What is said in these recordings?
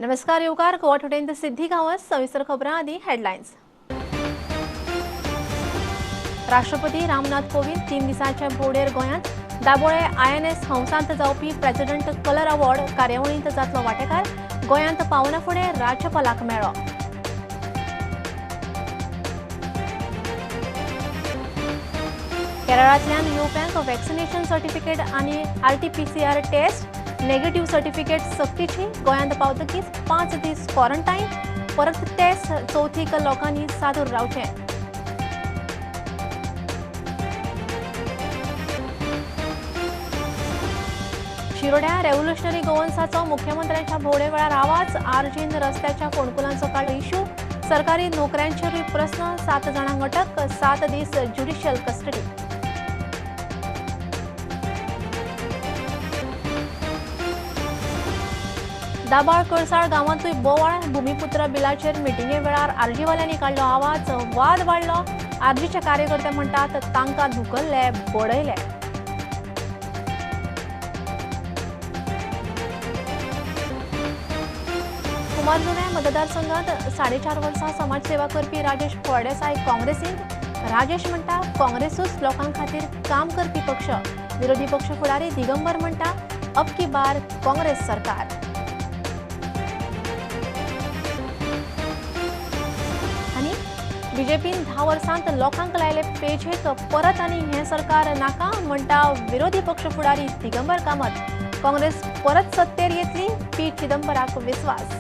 नमस्कार युवकार गोवा टुडेंत सिद्धी गांवात सविस्तर खबरां आदी हेडलायन्स। राष्ट्रपती रामनाथ कोविंद 3 दिसांच्या भोंवडेर गोंयांत दाबोळे INS हंसांत जावपी प्रेसिडेंट कलर अवॉर्ड कार्यावळींत जातलो वांटेकार। गोंयांत पावना फुडें राज्यपालाक मेळ्ळो। केरळांतल्यान येवप्यांक वॅक्सिनेशन सर्टिफिकेट आनी RT-PCR टेस्ट नेगेटिव्ह सर्टिफिकेट सक्तीची। गोंयांत पावतकीच 5 दीस क्वारंटाईन। परत टेस्ट चौथीक लोकांनी सादूर रावचें। शिरोड्या रेव्होल्युशनरी गोवन्साचो मुख्यमंत्र्यांच्या भोंवडे वेळार आवाज। आर्जीन रस्त्याच्या फोंडकुलांचो काडलो इश्यू। सरकारी नोकऱ्यांचेरूय प्रस्न। 7 जाणांक अटक। 7 दीस ज्युडिशियल कस्टडी। दाबाळ कळसाळ गांवांतूय बोवाळ। भूमिपुत्र बिलाचेर मिटिंगे वेळार आर्जीवाल्यांनी काडलो आवाज। वाद वाडलो। आर्जीचे कार्यकर्ते म्हणटात तांकां धुकल्ले, बडयले। कुमारजुंव्या मतदारसंघात 4.5 वर्सां समाजसेवा करपी राजेश फळदेसाय काँग्रेसींत। राजेश म्हणटा काँग्रेसूच लोकां खातीर काम करपी पक्ष। विरोधी पक्ष फुडारी दिगंबर म्हणटा अब की बार काँग्रेस सरकार। बीजेपीन 10 वर्सांत लोकांक लायले पेचेक परत आनी हें सरकार नाका म्हणटा विरोधी पक्ष फुडारी दिगंबर कामत। काँग्रेस परत सत्तेर येतली, पी चिदंबराक विस्वास।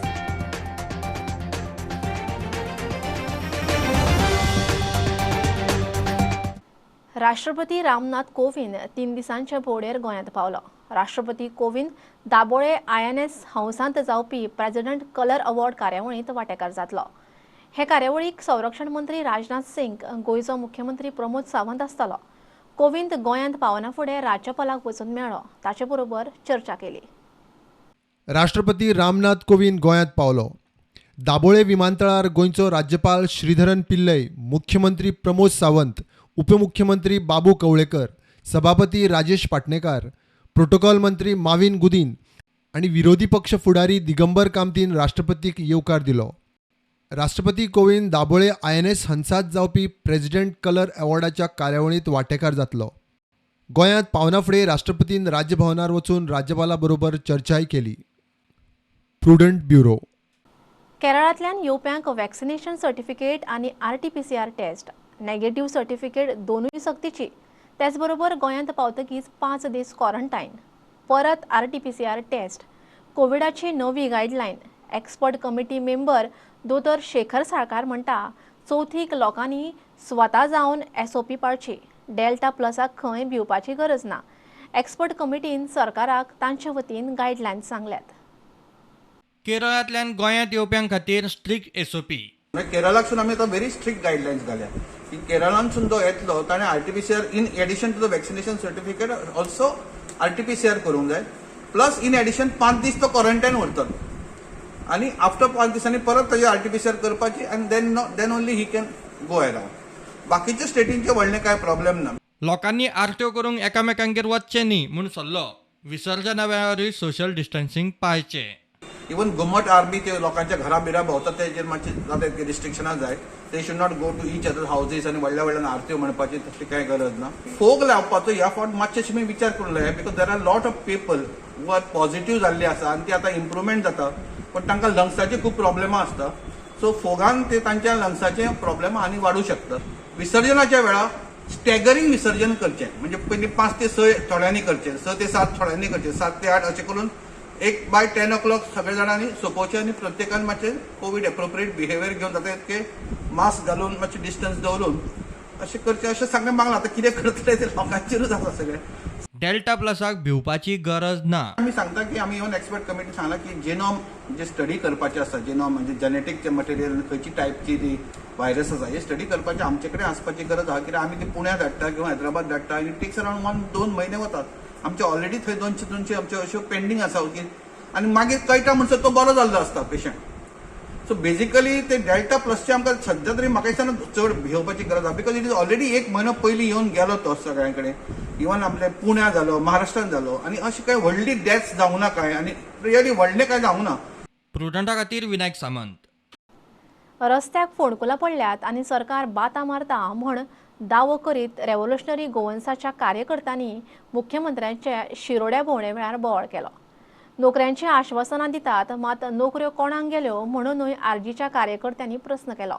राष्ट्रपती रामनाथ कोविंद 3 दिसांच्या भोंवडेर गोंयांत पावलो। राष्ट्रपती कोविंद दाबोळे INS हंसांत जावपी प्रेसिडेंट कलर अवॉर्ड कार्यावळींत वांटेकार जातलो। हे कार्यावळीक संरक्षण मंत्री राजनाथ सिंग, गोंयचो मुख्यमंत्री प्रमोद सावंत आसतलो। कोविंद गोंयांत पावना फुडें राज्यपालाक वचून मेळ्ळो। ताचे बरोबर चर्चा केली। राष्ट्रपती रामनाथ कोविंद गोंयांत पावलो। दाबोळे विमानतळार गोंयचो राज्यपाल श्रीधरन पिल्लय, मुख्यमंत्री प्रमोद सावंत, उपमुख्यमंत्री बाबू कवळेकर, सभापती राजेश पाटणेकार, प्रोटोकॉल मंत्री माविन गुदीन आनी विरोधी पक्ष फुडारी दिगंबर कामतीन राष्ट्रपतीक येवकार दिलो। राष्ट्रपती कोविंद दाबोळे INS हंसांत जावपी प्रेसिडेंट कलर अवॉर्डाच्या कार्यावळींत वांटेकार जातलो। गोंयांत पावना फुडें राष्ट्रपतीन राजभवनार वचून राज्यपाला बरोबर चर्चाय केली। प्रुडंट ब्युरो। केरळांतल्यान येवप्यांक वॅक्सिनेशन सर्टिफिकेट आनी RT-PCR टेस्ट नेगेटिव्ह सर्टिफिकेट दोनूय सक्तीची। त्याच बरोबर गोंयांत पावतकीच 5 दीस क्वारंटाईन। परत RT-PCR टेस्ट। कोविडाची नवी गायडलायन। एक्सपर्ट कमिटी मेंबर दोतोर शेखर साळकार म्हणटा चौथीक लोकांनी स्वता जावन SOP पाळची। डेल्टा प्लसाक खंय भिवपाची गरज ना। एक्सपर्ट कमिटीन सरकाराक तांचे वतीन गायडलायन्स सांगल्यात। केरळांतल्यान गोंयांत येवप्यां खातीर स्ट्रिक्ट SOP। केरळाकसून आमी आतां व्हेरी स्ट्रिक्ट गायडलायन्स घाल्या की केरळांतसून जो येतलो ताणें RT-PCR in addition to the vaccination certificate also RT-PCR करूंक जाय। प्लस इन एडिशन 5 दीस तो क्वारंटाईन व्हरतलो आनी आफ्टर 5 दिसांनी परत ताजी RT-PCR करपाची आनी then only he can go around. बाकीच्या स्टेटींचे व्हडले कांय प्रॉब्लेम ना। लोकांनी आरत्यो करूंक एकामेकांगेर वचचें न्ही म्हूण सल्लो। विसर्जना वेळारूय सोशल डिस्टन्सिंग पाळचें। इवन घुमट आर्मी ते लोकांच्या घरा बिरा भोंवतात तेजेर मातशे जाता रिस्ट्रिक्शनां जाय। They should not go to each other houses आनी व्हडल्या व्हडल्यान आरत्यो म्हणपाची तशी कांय गरज ना। फोग लावपाचो ह्या फावट मातशें मी विचार करूंक जाय because there are lot of people who are positive जाल्ले आसा आनी ती आतां इम्प्रुवमेंट जाता पण तांकां लंग्साची खूब प्रॉब्लेमां आसता। सो फोगान ते तांच्या लंग्साचे प्रॉब्लेम आनी वाडूं शकतात। विसर्जनाच्या वेळार स्टॅगरिंग विसर्जन करचें म्हणजे पयलीं 5 ते 6 थोड्यांनी करचें, 6 ते 7 थोड्यांनी करचें, 7 ते 8 अशें करून 1 by 10 o'clock सगळे जाणांनी सोंपोवचें आनी प्रत्येकान मातशें कोविड एप्रोप्रिएट बिहेवियर घेवन जाता तितके मास्क घालून मातशें डिस्टन्स दवरून अशें करचें अशें सांगलें मागलां। आतां कितें करतले ते लोकांचेरूच आसा सगळें। डेल्टा प्लसाक भिवपाची गरज ना। आमी सांगता की आमी इवन एक्सपर्ट कमिटी सांगला की जेनोम जे स्टडी करपाचें आसा, जेनोम म्हणजे जेनेटिक मटेरियल खंयची टायपची ती व्हायरस आसा हे स्टडी करपाचें आमचे कडेन आसपाची गरज आहा। कित्याक आमी ती पुण्या धाडटा किंवा हैदराबाद धाडटा आनी टेक्स अराउंड 1-2 म्हयने वतात। आमचे ऑलरेडी थंय 200 आमच्यो अश्यो पेंडींग आसा आनी मागीर कळटा म्हणसर तो बरो जाल्लो आसता पेशंट। सो बेसिकली ते डेल्टा प्लसचे आमकां सध्या तरी म्हाका दिसना चड भिवपाची गरज आहा बिकॉज इट इज ऑलरेडी 1 म्हयनो पयलीं येवन गेलो तो सगळ्यां कडेन। इवन आपले पुण्या जालो, महाराष्ट्रान जालो आनी अशी कांय व्हडली डेथ्स जावंक ना कांय आनी रियली व्हडलें कांय जावंक ना। प्रुडंटा खातीर विनायक सामंत। रस्त्याक फोंडकुलां पडल्यात आनी सरकार बाता मारता म्हण दावो करीत रेव्होल्युशनरी गोवन्साच्या कार्यकर्त्यांनी मुख्यमंत्र्यांचे शिरोड्या भोंवडे वेळार बोवाळ केलो। नोकऱ्यांची आश्वासनां दितात मात नोकऱ्यो कोणाक गेल्यो म्हणूनय आरजीच्या कार्यकर्त्यांनी प्रस्न केलो।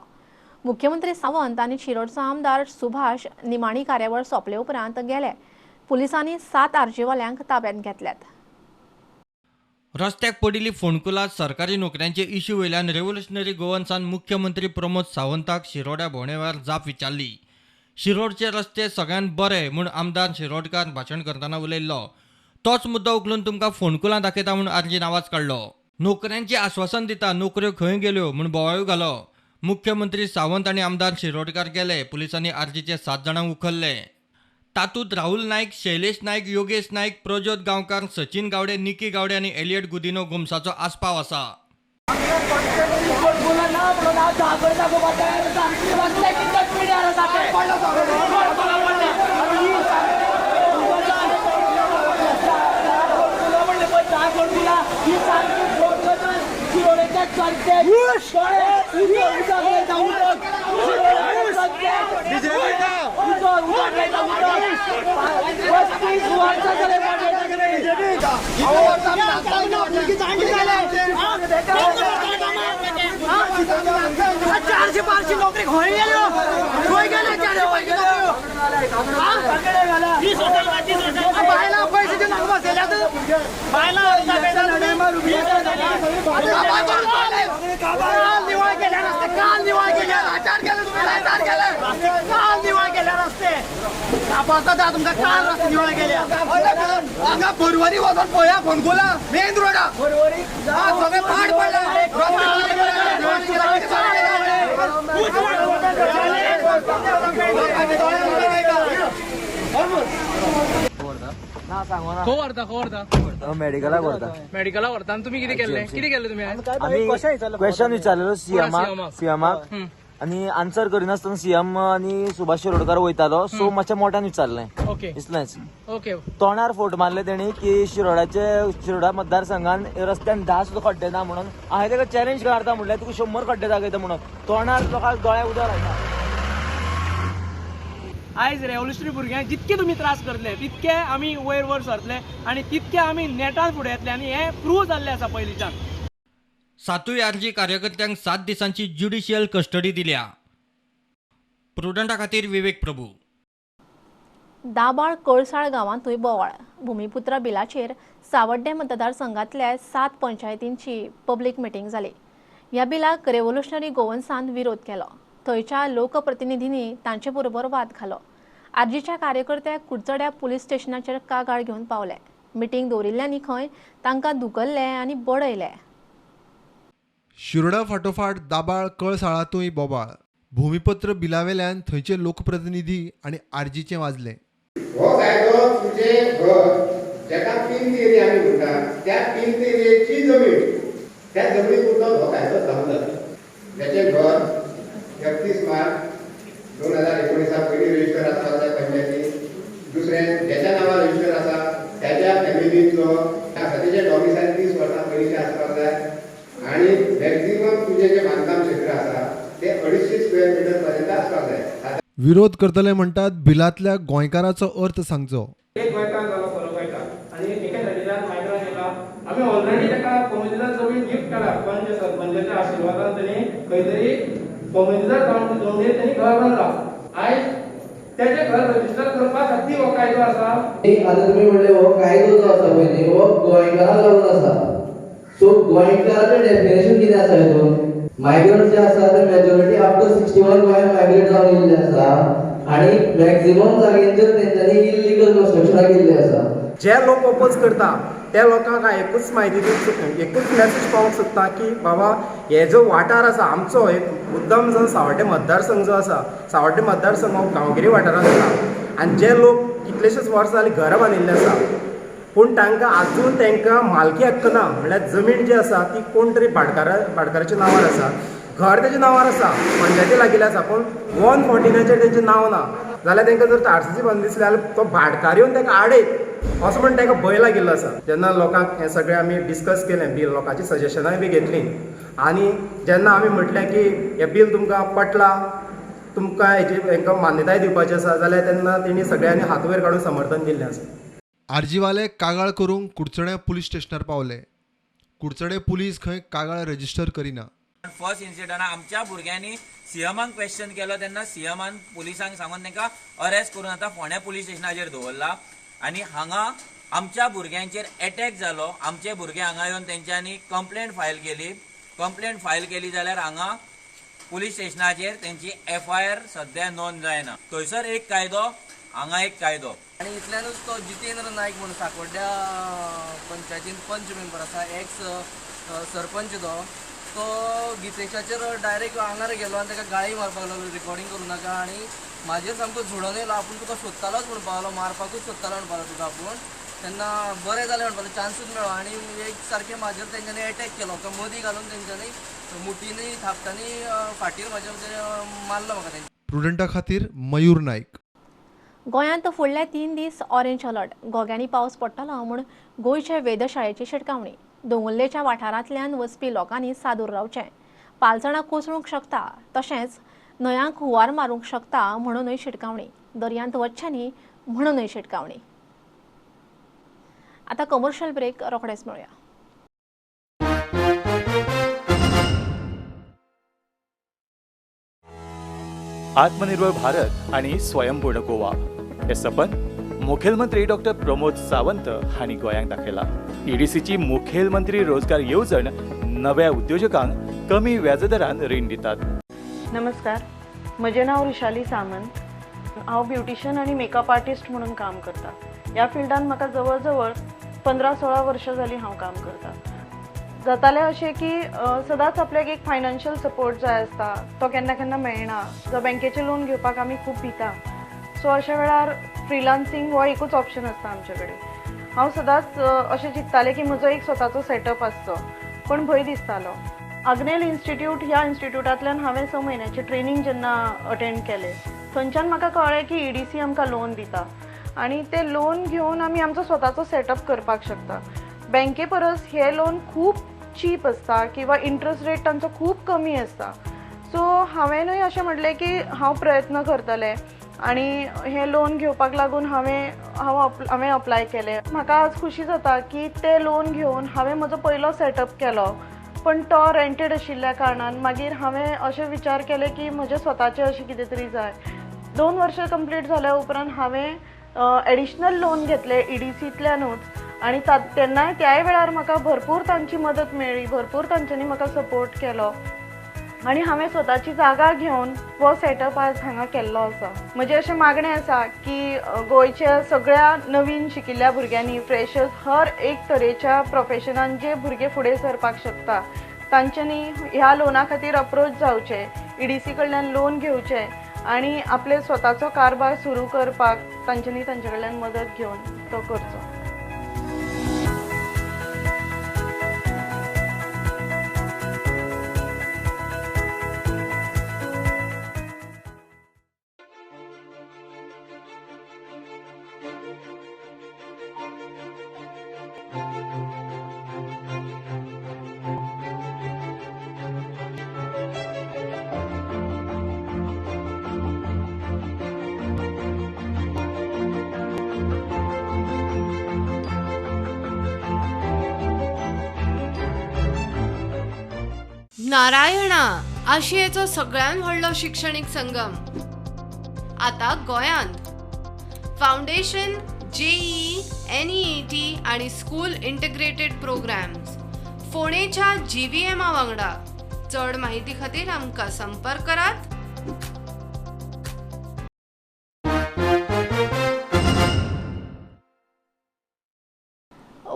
मुख्यमंत्री सावंत आनी शिरोडचो आमदार सुभाष निमाणी कार्यावळ सोंपले उपरांत गेले। पुलिसांनी 7 आरजीवाल्यांक ताब्यांत घेतल्यात। रस्त्याक पडिल्ली फोंडकुलां सरकारी नोकऱ्यांचे इश्यू वयल्यान रेव्होल्युशनरी गोवन्सान मुख्यमंत्री प्रमोद सावंताक शिरोड्या भोंवडे वेळार जाप विचारली। शिरोडचे रस्ते सगळ्यात बरे म्हूण आमदार शिरोडकार भाशण करतना उलयल्लो। तोच मुद्दो उखलून तुमकां फोंडकुलां दाखयता म्हूण आरजीन आवाज काडलो। नोकऱ्यांची आश्वासन दिता नोकऱ्यो खंय गेल्यो म्हूण बोवाळूय घालो। मुख्यमंत्री सावंत आनी आमदार शिरोडकार गेले। पुलिसांनी आरजीचे 7 जाणांक उखल्ले। तातूंत राहुल नायक, शैलेश नायक, योगेश नायक, प्रज्योत गांवकार, सचिन गावडे, निकी गावडे आनी एलियट गुदिनो गोमसाचो आस्पाव आसा। नोकरी फरवरी वचून पळया फोंडकुलां मेन रोडा सगळे पाड पडला। मेडिकला व्हरता आनी तुमी कितें केलें तुमी आमी क्वेश्चन विचारलेलो सीएमाक आणि आन्सर करिनासतना सीएम आणि सुभाष शिरोडकार वयतालो सो मातशें मोठ्यान विचारलें ओके इतलेंच। ओके तोंडार फोट मारले तेणी की शिरोडा मतदारसंघान रस्त्यान 10 सुद्दां खड्डे ना म्हणून। हांवें ताका चॅलेंज काडटा म्हटल्यार तुका 100 खड्डे दाखयता म्हणून तोंडार लोकांक दोळ्या उदक लायता। आयज रेव्होल्युशनरी भुरग्यांक जितके तुम्ही त्रास करतले तितके आमी वयर सरतले आनी तितके आमी नेटान फुडें येतले आनी हें प्रूव जाल्लें आसा पयलींच्यान। 7 आरजी कार्यकर्त्यांक 7 दिसांची ज्युडिशियल कस्टडी दिल्या। प्रुडंटा खातीर विवेक प्रभू। दाबाळ कळसाळ गांवांतूय बोवाळ। भूमिपुत्रा बिलाचेर सावड्डे मतदारसंघातल्या 7 पंचायतींची पब्लीक मिटींग जाली। ह्या बिलाक रेव्होल्युशनरी गोवन्सान विरोध केलो। थंयच्या लोकप्रतिनिधींनी तांचे बरोबर वाद घालो। आरजीच्या कार्यकर्त्याक कुडचड्या पुलीस स्टेशनाचेर कागाळ घेवन पावले। मिटींग दवरिल्ल्यांनी खंय तांकां धुकल्ले आनी बडयले। शिरोडा फाटोफाट दाबाळ कळसाळांतूय बोबाळ। भूमिपत्र बिलावेल्यान थंयचे लोकप्रतिनिधी आनी आरजीचे वाजले। हो कायदो तुझे घर जेका 3 एरिया आमी म्हणटा त्या 3 एरियाची जमीन त्या जमीन पुरतो हो कायदो लागू जाता। ज्याचे घर 31 मार्च 2019 पयली रजिस्टर आसा त्या पंचायती दुसरें ज्याच्या नांवार रजिस्टर आसा त्याच्या फॅमिलीचो तेजे डॉमिसायल 30 वर्सां पयलींचे आसपाक जाय आणि मॅक्झिमम तुझे जे बांधकाम क्षेत्र आसा ते 250 स्क्वेअर मीटर पर्यंत आसपाक जाय। विरोध करतले म्हणटात बिलातल्या गोंयकाराचो अर्थ सांगचो। एक गोंयकार जालो खरो गोंयकार आनी एके सायडीच्यान मायग्रंट येयला। आमी ऑलरेडी ताका कम्युनिटीला जमीन गिफ्ट केला पण जे सरपंचाच्या आशिर्वादान तेणी खंय तरी कम्युनिटीला जमनीर तेणी घर बांदला। आयज तेजे घर रजिस्टर करपा खातीर हो कायदो आसा। आतां तुमी म्हणले हो कायदो जो आसा पळय न्ही हो गोंयकाराक लागून आसा। सो गोंयकाराचें डेफिनेशन कितें आसा हितून मायग्रंट जे आसा ते मेजॉरिटी आफ्टर 61 गोंयांत मायग्रेट जावन येयल्ले आसा आनी मॅक्झिमम जागेंचेर तेंच्यांनी इल्लीगल कन्स्ट्रक्शनाक येयल्ले आसा। जे लोक ओपोज करता त्या लोकांक एकूच म्हायती एकूच मेसेज पावोवंक सोदता की बाबा हे जो वाठार आसा आमचो एक मुद्दम जावन सावड्डे मतदारसंघ जो आसा सावड्डे मतदारसंघ हो गांवगिरी वाठारांत आसा आनी जे लोक कितलेशेच वर्सां जालीं घरां बांदिल्ले आसा पूण तांकां आजून तांकां मालकी हक्क ना। म्हळ्यार जमीन जी आसा ती कोण तरी भाटकाराच्या नांवार आसा घर तेच्या नांवार आसा पंचायती लागिल्ले आसा पूण 149 तेंचें नांव ना। जाल्यार तांकां जर आरसीसी बंद दिसले जाल्यार तो भाटकार येवन ताका आडयत असो म्हण ताका भंय लागिल्लो आसा. जेन्ना लोकांक हें सगळें आमी डिस्कस केलें बील, लोकांची सजेशनाय बी घेतलीं आनी जेन्ना आमी म्हटलें की हें बील तुमकां पटलां, तुमकां हांकां मान्यताय दिवपाची आसा, जाल्यार तेन्ना तेणी सगळ्यांनी हात वयर काडून समर्थन दिल्लें आसा. आरजीवाले कागाळ करूंक कुडचड्या पुलीस स्टेशनार पावले. कुडचडे पुलीस खंय कागाळ रजिस्टर करिना. फर्स्ट इन्सिडंट आमच्या भुरग्यांनी सीएमांक क्वेश्चन केलो तेन्ना सीएमान पुलिसांक सांगून तांकां अरेस्ट करून आतां फोंड्या पुलीस स्टेशनाचेर दवरला. आनी हांगा आमच्या भुरग्यांचेर अटॅक जालो. आमचे भुरगे हांगा येवन तेंच्यांनी कंप्लेंट फायल केली जाल्यार हांगा पुलीस स्टेशनाचेर तेंची FIR सध्या नोंद जायना. थंयसर एक कायदो, हांगा एक कायदो. आणि इतल्यानूच तो जितेंद्र नायक म्हणून सांकवाड्या पंचायतीन पंच मेंबर आसा, एक्स सरपंच तो गितेशाचेर डायरेक्ट आंगार गेलो आनी ताका गाळी मारपाक लागलो, रिकॉर्डिंग करूं नाका. आनी म्हाजेर सामको झुडोन येयलो, आपूण तुका सोदतालोच म्हणून पावलो, मारपाकूच सोदतालो म्हणपालो तुका आपूण. तेन्ना बरें जालें म्हणपालो, चान्सूच मेळ्ळो. आनी एक सारकें म्हाजेर तेंच्यांनी अटॅक केलो, तो मदीं घालून तेंच्यांनी मुठींनी थापटांनी फाटीर म्हाज्या मारलो म्हाका तेंच्यांनी. प्रुडंटा खातीर मयूर नाईक. गोंयांत फुडले 3 दीस ऑरेंज अलर्ट. गोग्यांनी पावस पडटलो म्हूण गोंयचे वेधशाळेची शिटकावणी. दोंगुल्लेच्या वाठारांतल्यान वचपी लोकांनी सादूर रावचें. पालसणां कोसळूंक शकता, तशेंच न्हंयांक हुंवार मारूंक शकता म्हणूनय शिटकावणी. दर्यांत वचचें न्ही म्हणूनय शिटकावणी. आतां कमर्शियल ब्रेक रोखडेच मेळुया. आत्मनिर्भर भारत आणि स्वयंपूर्ण गोवा हे सपन मुखेलमंत्री डॉक्टर प्रमोद सावंत हांणी गोंयांक दाखयला. EDCची मुखेलमंत्री रोजगार येवजण नव्या उद्योजकांक कमी व्याजदरान रीण दितात. नमस्कार, म्हजें नांव रुशाली सामंत. हांव ब्युटिशियन आनी मेकअप आर्टिस्ट म्हणून काम करता. ह्या फिल्डान म्हाका जवळ जवळ 15-16 वर्सां जालीं हांव काम करता. जातालें अशें की सदांच आपल्याक एक फायनान्शियल सपोर्ट जाय आसता, तो केन्ना केन्ना मेळना. जावं बँकेचें लोन घेवपाक आमी खूब भिता. सो अशा वेळार फ्रिलान्सिंग हो एकूच ऑप्शन आसता आमचे कडेन. हांव सदांच अशें चिंततालें की म्हजो एक स्वताचो सेटअप आसचो, पण भंय दिसतालो. आग्नेल इन्स्टिट्यूट ह्या इन्स्टिट्यूटांतल्यान हांवें 6 म्हयन्याचें ट्रेनींग जेन्ना अटेंड केलें, थंयच्यान म्हाका कळ्ळें की EDC आमकां लोन दिता आनी तें लोन घेवन आमी आमचो स्वताचो सेटअप करपाक शकता. बँके परस हे लोन खूब चीप आसता किंवा इंट्रस्ट रेट तांचो खूब कमी आसता. सो हांवेंनूय अशें म्हटलें की हांव प्रयत्न करतलें आनी हें लोन घेवपाक लागून हांवें अप्लाय केलें. म्हाका आज खुशी जाता की तें लोन घेवन हांवें म्हजो पयलो सेटअप केलो, पण तो रेंटेड आशिल्ल्या कारणान मागीर हांवें अशें विचार केले की म्हजें स्वताचें अशें कितें तरी जाय. 2 वर्सां कंप्लीट जाल्या उपरांत हांवें एडिशनल लोन घेतलें EDCंतल्यानूच आनी तेन्नाय त्याय वेळार म्हाका भरपूर तांची मदत मेळ्ळी, भरपूर तांच्यांनी म्हाका सपोर्ट केलो आनी हांवें स्वताची जागा घेवन हो सेटअप आज हांगा केल्लो आसा. म्हजें अशें मागणें आसा की गोंयच्या सगळ्या नवीन शिकिल्ल्या भुरग्यांनी, फ्रेशर्स, हर एक तरेच्या प्रोफेशनान जे भुरगे फुडें सरपाक शकता तांच्यांनी ह्या लोना खातीर अप्रोच जावचें, EDC कडल्यान लोन घेवचें आनी आपले स्वताचो कारभार सुरू करपाक तांच्यांनी तांचे कडल्यान मदत घेवन तो करचो. नारायणा आशियेचो सगळ्यात व्हडलो शिक्षणीक संगम आता गोंयांत. फाउंडेशन, JEE, NEET आणि स्कूल इंटिग्रेटेड प्रोग्राम्स फोंडेच्या GVM वांगडा. चड माहिती खातीर आमकां संपर्क करात.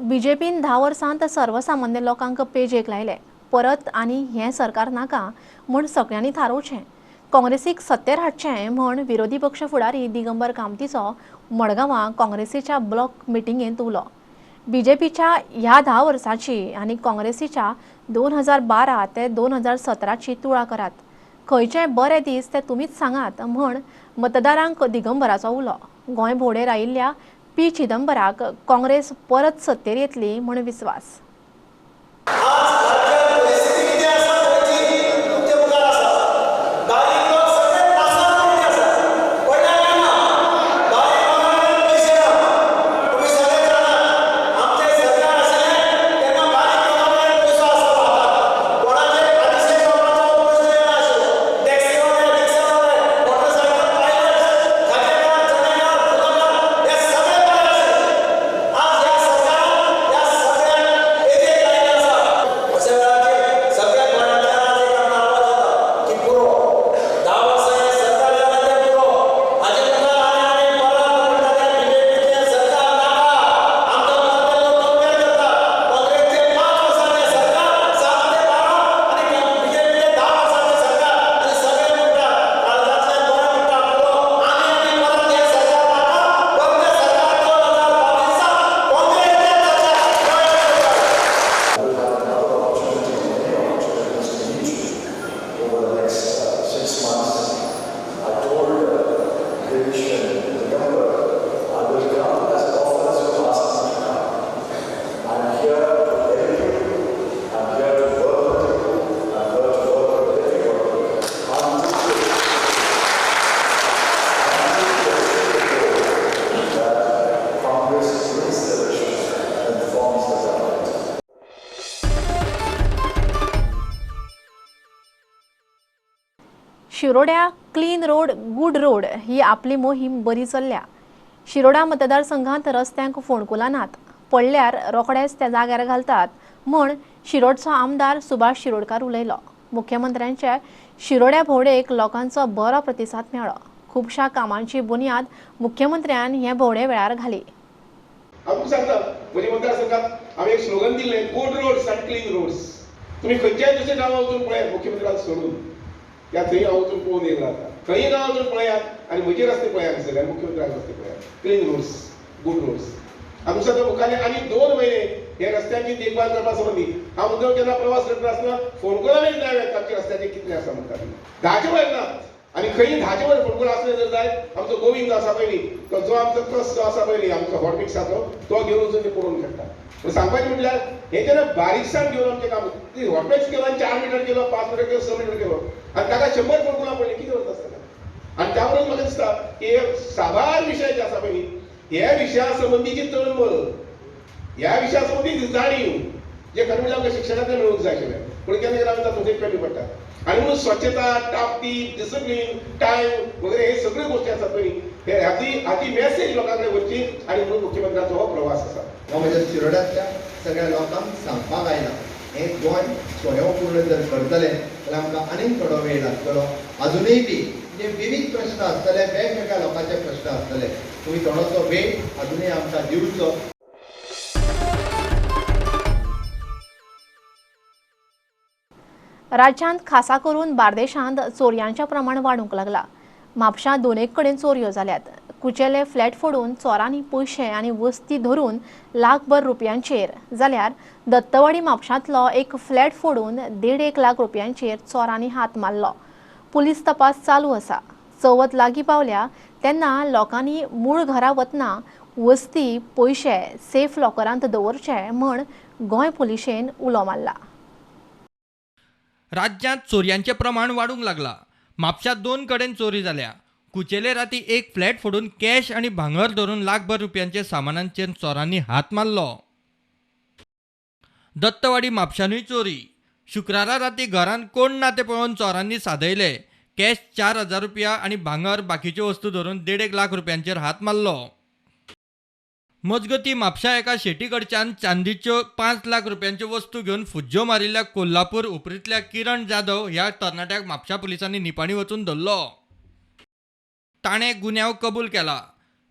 BJPन 10 वर्सांत सर्वसामान्य लोकांक पेजेक लायले. परत आनी हें सरकार नाका म्हूण सगळ्यांनी थारोवचें. काँग्रेसीक सत्तेर हाडचें म्हूण विरोधी पक्ष फुडारी दिगंबर कामतीचो मडगांवां काँग्रेसीच्या ब्लॉक मिटिंगेंत उलो. BJPच्या ह्या 10 वर्सांची आनी काँग्रेसीच्या 2012 ते 2017ची तुळा करात. खंयचेय बरे दीस ते तुमीच सांगात म्हण मतदारांक दिगंबराचो उलो. गोंय भोंवडेर आयिल्ल्या पी चिदंबराक काँग्रेस परत सत्तेर येतली म्हण विस्वास. शिरोड्या क्लीन रोड गुड रोड ही आपली मोहीम बरी चल्ल्या. शिरोडा मतदारसंघात रस्त्यांक फोंडकुलां नात, पडल्यार रोखडेच त्या जाग्यार घालतात म्हण शिरोडचो आमदार सुभाष शिरोडकार उलयलो. मुख्यमंत्र्यांचे शिरोड्या भोंवडेक लोकांचो बरो प्रतिसाद मेळ्ळो. खुबशा कामांची बुनयाद मुख्यमंत्र्यान हे भोंवडे वेळार घाली. आमकां सांगता म्हणजे मतदारसंघात हांवें एक स्लोगन दिल्लें, good roads and clean roads. तुम्ही खंयच्याय दुसऱ्या गांवां वचून पळयात, मुख्यमंत्र्याक सोडून या थंय हांव वचून पळोवन येयला आता. खंय गांवां वचून पळयात आनी म्हजे रस्ते पळयात सगळ्या मुख्यमंत्र्याक रस्ते पळयात. Clean roads, good roads. आमकां सांगता मुखाल्ले आनी 2 महिने हे रस्त्यांची देखभाल करपा संबंधी हांव मुद्दम केन्ना प्रवास करता आसतना फोंडकुलां मेरेन जाय आमच्या रस्त्याचे कितले आसा म्हणटा. 10चे वयर ना आनी खंय 10चे वयर फोंडकुलां आसले जर जाय आमचो गोविंद आसा पयली तो जो आमचो कस जो आसा पयली आमचो हॉटमिक्साचो तो घेवन वचून ते पळोवन खेळटा. पूण सांगपाचें म्हटल्यार हे जेन्ना बारीकसाण घेवन आमचें काम हॉटमिक्स केलो 4 मिटर केलो 5 मिटर केलो 6 मिटर केलो आनी ताका 100 फोंडकुलां पडली कितें करता आसतना. आनी त्या बरोबर म्हाका दिसता की साबार विशय जे आसा पयली ह्या विशया संबंधीची तळमळ, ह्या विशया संबंधी जाणीव जे खरें म्हणजे आमकां शिक्षणांतल्यान मेळूंक जाय आशिल्लें पूण केन्ना केन्ना आमकां तातूंत कमी पडटा. आनी म्हणून स्वच्छता, टापटीप, डिसिप्लीन, टायम वगैरे हे सगळ्यो गोश्टी आसात पळय हे हाची मॅसेज लोकां कडेन वचची आनी म्हणून मुख्यमंत्र्याचो हो प्रवास आसा. हांव म्हज्या शिरोड्यांतल्या सगळ्या लोकांक सांगपाक आयला हे गोंय स्वयंपूर्ण जर करतले जाल्यार आमकां आनीक थोडो वेळ लागतलो. अजुनूय बी जे विविध प्रश्न आसतले, वेगवेगळ्या लोकांचे प्रश्न आसतले, तुमी थोडोसो वेळ अजुनूय आमकां दिवचो. राज्यांत खासा करून बार्देशांत चोरयांचें प्रमाण वाडूंक लागला. म्हापशां दोनेक कडेन चोरयो जाल्यात. कुचेले फ्लॅट फोडून चोरांनी पयशे आनी वस्ती धरून लाखभर रुपयांचेर जाल्यार दत्तवाडी म्हापशांतलो एक फ्लॅट फोडून 1.5 लाख रुपयांचेर चोरांनी हात मारलो. पुलीस तपास चालू आसा. चवथ लागीं पावल्या तेन्ना लोकांनी मूळ घरा वतना वस्ती पयशे सेफ लॉकरांत दवरचे म्हण गोंय पुलिशेन उलो मारला. राज्यांत चोरयांचें प्रमाण वाडूंक लागला. म्हापशांत 2 कडेन चोरी जाल्या. कुचेले राती एक फ्लॅट फोडून कॅश आनी भांगर धरून लाखभर रुपयांचे सामानांचेर चोरांनी हात मारलो. दत्तवाडी म्हापशांनूय चोरी. शुक्रारा राती घरांत कोण ना ते पळोवन चोरांनी सादयले. कॅश 4,000 रुपया आनी भांगर बाकीच्यो वस्तू धरून 1.5 लाख रुपयांचेर हात मारलो. मजगती म्हापशा एका शेटी कडच्यान चांदीच्यो 5 लाख रुपयांच्यो वस्तू घेवन फुज्जो मारिल्ल्या कोल्हापूर उपरीतल्या किरण जाधव ह्या तरणाट्याक म्हापशा पुलिसांनी निपाणी वचून धरलो. ताणें गुन्यांव कबूल केला.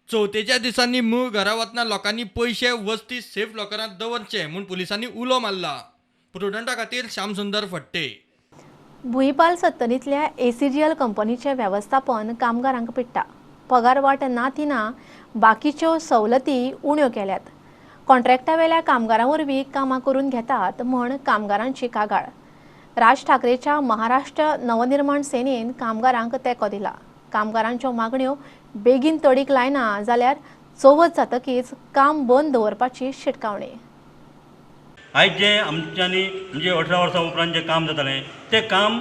चवथेच्या दिसांनी मूळ घरा वतना लोकांनी पयशे वस्ती सेफ लॉकरांत दवरचे म्हूण पुलिसांनी उलो मारला. प्रुडंटा खातीर श्यामसुंदर फडटे. भुईपाल सत्तरींतल्या ACGL कंपनीचें वेवस्थापन कामगारांक पिट्टा. पगार वाट ना ती ना, बाकीच्यो सवलती उण्यो केल्यात. कॉन्ट्रॅक्टा वेल्या कामगारां वरवीं कामां करून घेतात म्हण कामगारांची कागाळ. राज ठाकरेच्या महाराष्ट्र नवनिर्माण सेनेन कामगारांक तेंको दिला. कामगारांच्यो मागण्यो बेगीन तडीक लायना जाल्यार चवथ जातकीच काम बंद दवरपाची शिटकावणी. आयज जे आमच्यांनी म्हणजे 18 वर्सां उपरांत जे काम जातालें तें काम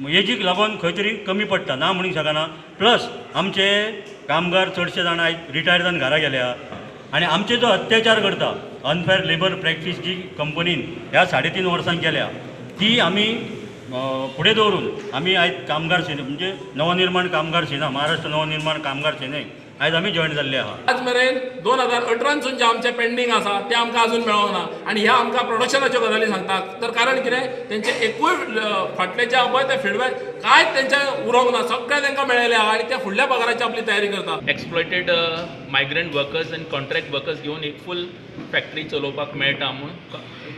हेजीक लागून खंय तरी कमी पडटा ना म्हणूंक शकना. प्लस आमचे कामगार चडशे जाण आयज रिटायर जावन घरा गेल्या आनी आमचे जो अत्याचार करता अनफेअर लेबर प्रॅक्टीस जी कंपनीन ह्या 3.5 वर्सां केल्या ती आमी फुडें दवरून आमी आयज कामगार सेने म्हणजे नवनिर्माण कामगार सेना महाराष्ट्र नवनिर्माण कामगार सेनेक आयज आमी जॉयन जाल्ले आहा. आज मेरेन 2018 जे आमचे पेंडींग आसा ते आमकां अजून मेळोना आनी ह्या आमकां प्रोडक्शनाच्यो गजाली सांगतात. तर कारण कितें तेंचे एकूय फाटले जे पळय ते फीडबॅक कांयच तेंचे उरोंक ना. सगळें तांकां मेळयलें आहा आनी ते फुडल्या पगाराची आपली तयारी करता. एक्सप्लॉयटेड मायग्रंट वर्कर्स आनी कॉन्ट्रॅक्ट वर्कर्स घेवन एक फूल फॅक्टरी चलोवपाक मेळटा म्हूण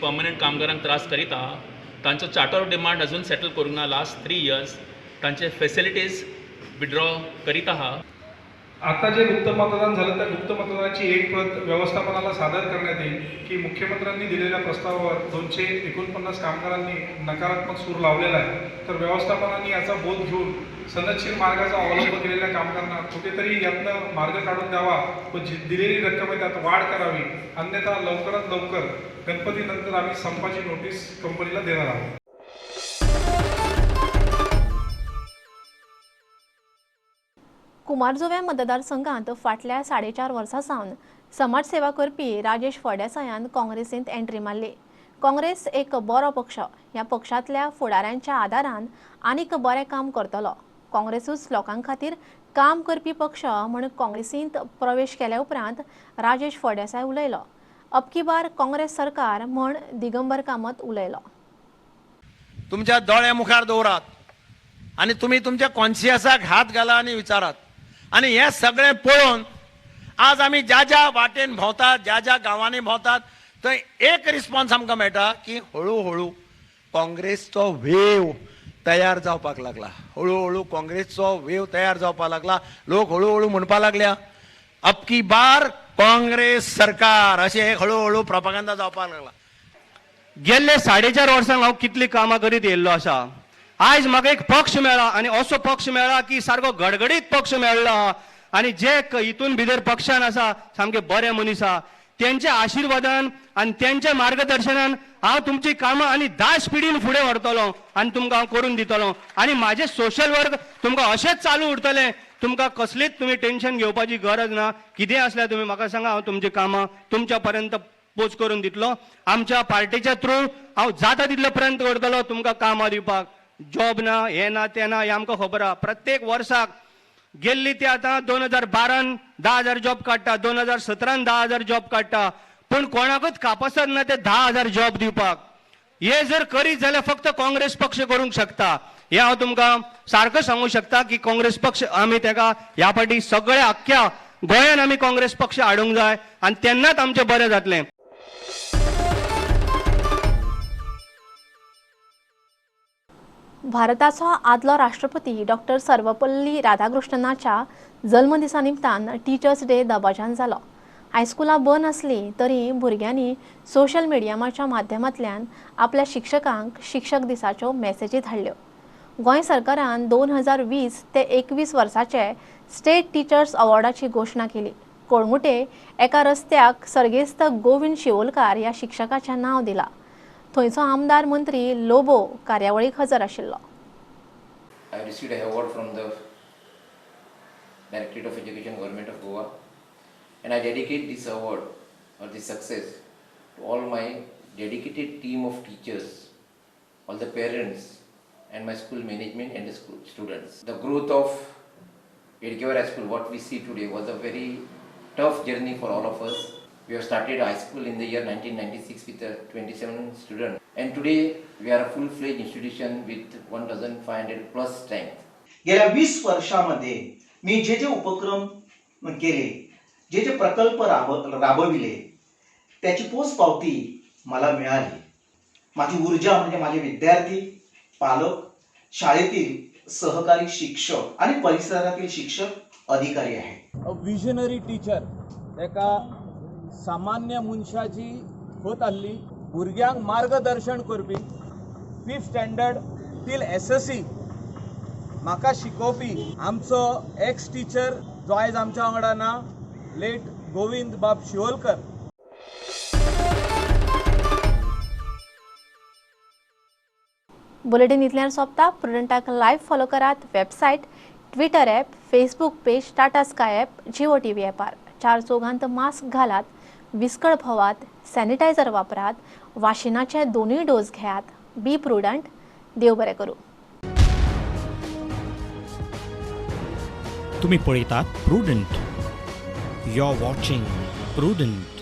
पर्मनंट कामगारांक त्रास करीत आहा. तांचो चार्टर ऑफ डिमांड अजून सेटल करूंक ना. लास्ट 3 years तांचे फॅसिलिटीज विड्रॉ करीत आहा. आता जे गुप्त मतदान झालं त्या गुप्त मतदानाची एक प्रत व्यवस्थापनाला सादर करण्यात येईल की मुख्यमंत्र्यांनी दिलेल्या प्रस्तावावर 249 कामगारांनी नकारात्मक सूर लावलेला आहे. तर व्यवस्थापनाने याचा बोध घेऊन सनदशीर मार्गाचा अवलंब केलेल्या कामगारांना कुठेतरी यातनं मार्ग काढून द्यावा व दिलेली रक्कम आहे त्यात वाढ करावी. अन्यथा लवकरात लवकर गणपतीनंतर आम्ही संपाची नोटीस कंपनीला देणार आहोत. कुमारजुव्यां मतदारसंघात फाटल्या 4.5 वर्सां सावन समाजसेवा करपी राजेश फळदेसायान काँग्रेसींत एंट्री मारली. काँग्रेस एक बरो पक्ष. ह्या पक्षांतल्या फुडाऱ्यांच्या आदारान आनीक बरें काम करतलो. काँग्रेसूच लोकां खातीर काम करपी पक्ष म्हूण काँग्रेसींत प्रवेश केल्या उपरांत राजेश फळदेसाय उलयलो. अबकी बार काँग्रेस सरकार म्हूण दिगंबर कामत उलयलो. तुमच्या दोळ्या मुखार दवरात आनी तुमी तुमच्या कॉन्शियसाक हात घाला आनी विचारात. आणि हे सगळें पळोवन आज आमी ज्या ज्या वाटेन भोंवतात ज्या ज्या गांवांनी भोंवतात थंय एक रिस्पॉन्स आमकां मेळटा की हळू हळू काँग्रेसचो वेव तयार जावपाक लागला. हळू हळू काँग्रेसचो वेव तयार जावपाक लागला. लोक हळू हळू म्हणपाक लागल्या अबकी बार काँग्रेस सरकार अशें हळू हळू प्रोपागंडा जावपाक लागला. गेल्ले 4.5 वर्सांक हांव कितली कामां करीत येयल्लो आसा. आयज म्हाका एक पक्ष मेळ्ळा आनी असो पक्ष मेळ्ळा की सारको गडगडीत पक्ष मेळ्ळो आनी जे हितून भितर पक्षान आसा सामके बरे मनीस आहा तेंच्या आशिर्वादान आनी तेंच्या मार्गदर्शनान हांव तुमची कामां आनी 10 पिढीन फुडें व्हरतलो आनी तुमकां हांव करून दितलो. आनी म्हाजे सोशल वर्क तुमकां अशेंच चालू उरतलें. तुमकां कसलीच तुमी टेन्शन घेवपाची गरज ना. कितें आसल्यार तुमी म्हाका सांगा हांव तुमची कामां तुमच्या पर्यंत पोच करून दितलो. आमच्या पार्टीच्या थ्रू हांव जाता तितले प्रयत्न करतलो तुमकां कामां दिवपाक. जॉब ना हे ना ते ना हे आमकां खबर आहा. प्रत्येक वर्साक गेल्ली ती आतां 2012 10,000 जॉब काडटा 2017 10,000 जॉब काडटा पूण कोणाकूच कापासत ना ते 10,000 जॉब दिवपाक. हे जर करीत जाल्यार फक्त काँग्रेस पक्ष करूंक शकता. हे हांव तुमकां सारको सांगूंक शकता की काँग्रेस पक्ष आमी तेका ह्या फाटी सगळ्या आख्ख्या गोंयान आमी काँग्रेस पक्ष हाडूंक जाय आनी तेन्नाच आमचें बरें जातलें. भारताचो आदलो राष्ट्रपती डॉक्टर सर्वपल्ली राधाकृष्णनाच्या जल्मदिसा निमतान टिचर्स डे दबाजान जालो. हायस्कुलां बंद आसली तरी भुरग्यांनी सोशल मिडियाच्या माध्यमांतल्यान आपल्या शिक्षकांक शिक्षक दिसाच्यो मॅसेजी धाडल्यो. गोंय सरकारान 2020 ते 21 वर्साचे स्टेट टिचर्स अवॉर्डाची घोशणा केली. कोळमुटे एका रस्त्याक सर्गेस्त गोविंद शिवोलकार ह्या शिक्षकाचें नांव दिलां. थंयचो आमदार मंत्री लोबो कार्यावळीक हजर आशिल्लो. I received an award from the Directorate of Education, Government of Goa, and I dedicate this award or this success to all my dedicated team of teachers, all the parents, and my school management and the school students. The growth of Edgeware High School, what we see today, was a very tough journey for all of us. We have started high school in the year 1996 with 27 students, and today we are a full-fledged institution with 1,500 plus strength. गेल्या 20 वर्षामध्ये मी जे जे उपक्रम केले जे जे प्रकल्प राबविले त्याची पोचपावती मला मिळाली. माझी ऊर्जा म्हणजे माझे विद्यार्थी, पालक, शाळेतील सहकारी शिक्षक आणि परिसरातील शिक्षक अधिकारी आहेत. विजनरी टीचर एका सामान्य मनशाची होत आसली भुरग्यांक मार्गदर्शन करपी 5th स्टँडर्ड टील SSC म्हाका शिकोवपी आमचो एक्स टीचर जो आयज आमच्या वांगडा ना, लेट गोविंद बाब शिवोलकर. बुलेटिन इतल्यार सोंपता. प्रुडंटाक लायव्ह फॉलो करात. Website, Twitter app, Facebook page, Tata sky app, Jio TV ॲपार. 4 चौगांत मास्क घालात, विस्कळ भोवात, सॅनिटायझर वापरात, वाशिनाचे 2 डोस घेयात. बी प्रुडंट. देव बरें करूं. तुम्ही पळयतात Prudent. You are watching prudent.